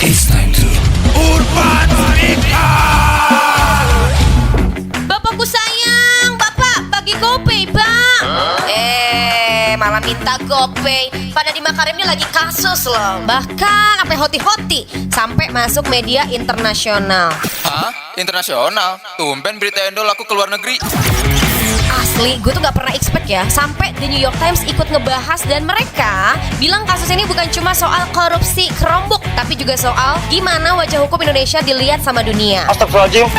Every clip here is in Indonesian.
It's time to Urban Speaker. Bapakku sayang, bapak bagi GoPay, Pak. Malah minta GoPay. Pada di Makarim ini lagi kasus loh. Bahkan sampai hoti-hoti, sampai masuk media internasional. Hah? Internasional? Tumben berita Endol aku keluar negeri. Asli, gue tuh gak pernah expect ya, sampai The New York Times ikut ngebahas. Dan mereka bilang kasus ini bukan cuma soal korupsi kerombok, tapi juga soal gimana wajah hukum Indonesia dilihat sama dunia. Astagfirullahaladzim.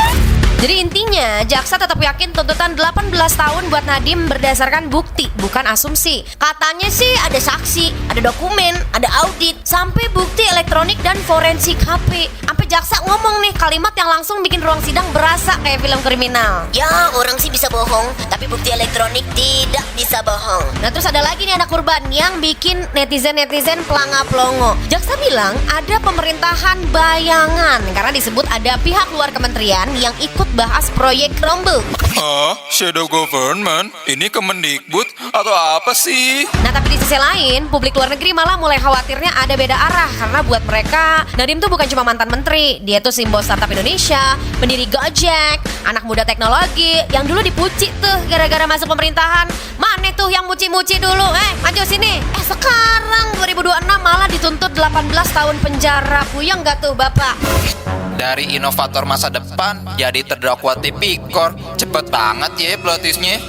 Jadi intinya, jaksa tetap yakin tuntutan 18 tahun buat Nadiem berdasarkan bukti, bukan asumsi. Katanya sih ada saksi, ada dokumen, ada audit, sampai bukti elektronik dan forensik HP. Sampai jaksa ngomong nih kalimat yang langsung bikin ruang sidang berasa kayak film kriminal. Ya, orang sih bisa bohong, tapi bukti elektronik tidak bisa bohong. Nah terus ada lagi nih anak kurban yang bikin netizen-netizen pelanga-pelongo. Jaksa bilang ada pemerintahan bayangan karena disebut ada pihak luar kementerian yang ikut bahas proyek Chromebook. Hah? Shadow government? Ini Kemendikbud atau apa sih? Nah tapi di sisi lain, publik luar negeri malah mulai khawatirnya ada beda arah. Karena buat mereka, Nadiem tuh bukan cuma mantan menteri. Dia tuh simbol startup Indonesia, pendiri Gojek, anak muda teknologi yang dulu dipuji tuh gara-gara masuk pemerintahan. Mana tuh yang muci-muci dulu? Maju sini. Sekarang 2026 malah dituntut 18 tahun penjara. Puyeng gak tuh bapak? Dari inovator masa depan jadi terdakwa tipikor. Cepet banget ya plot twistnya.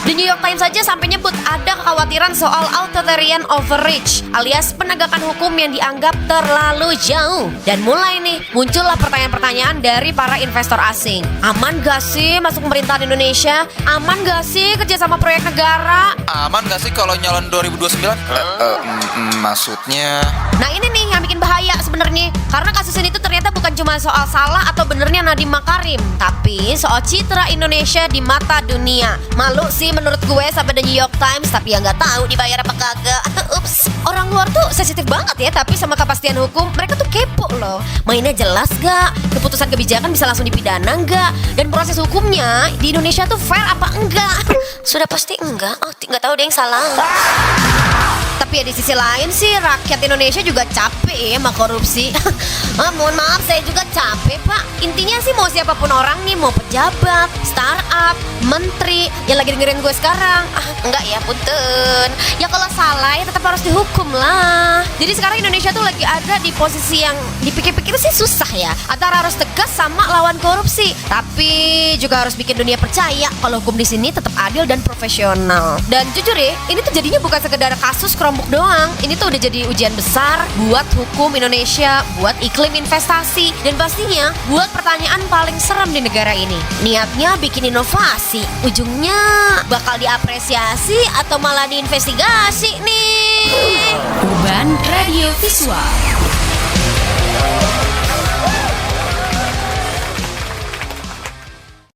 The New York Times saja sampai nyebut ada kekhawatiran soal authoritarian overreach alias penegakan hukum yang dianggap terlalu jauh. Dan mulai nih muncullah pertanyaan-pertanyaan dari para investor asing. Aman gak sih masuk pemerintahan Indonesia? Aman gak sih kerja sama proyek negara? Aman gak sih kalau nyalon 2029? Maksudnya... Nah ini nih yang bikin bahaya sebenarnya. Karena kasus ini tuh ternyata bukan cuma soal salah atau benernya Nadiem Makarim, tapi soal citra Indonesia di mata dunia. Malu sih menurut gue sampai The New York Times, tapi ya nggak tahu dibayar apa kagak. Ups, orang luar tuh sensitif banget ya, tapi sama kepastian hukum mereka tuh kepo loh. Mainnya jelas gak? Keputusan kebijakan bisa langsung dipidana nggak? Dan proses hukumnya di Indonesia tuh fair apa enggak? Sudah pasti enggak. Oh, nggak tahu deh yang salah. Tapi ya di sisi lain sih rakyat Indonesia juga capek ya sama korupsi. Mohon maaf saya juga capek pak. Intinya sih mau siapapun orang nih, mau pejabat, startup, menteri yang lagi dengerin gue sekarang. Enggak ya punten. Ya kalau salah ya tetap harus dihukum lah. Jadi sekarang Indonesia tuh lagi ada di posisi yang dipikir-pikir sih susah ya. Antara harus tegas sama lawan korupsi, tapi juga harus bikin dunia percaya kalau hukum di sini tetap adil dan profesional. Dan jujur ya, ini tuh jadinya bukan sekedar kasus kerombok doang. Ini tuh udah jadi ujian besar buat hukum Indonesia, buat iklim investasi, dan pastinya buat pertanyaan paling serem di negara ini. Niatnya bikin inovasi, ujungnya bakal diapresiasi atau malah diinvestigasi nih. Urban Radio Visual.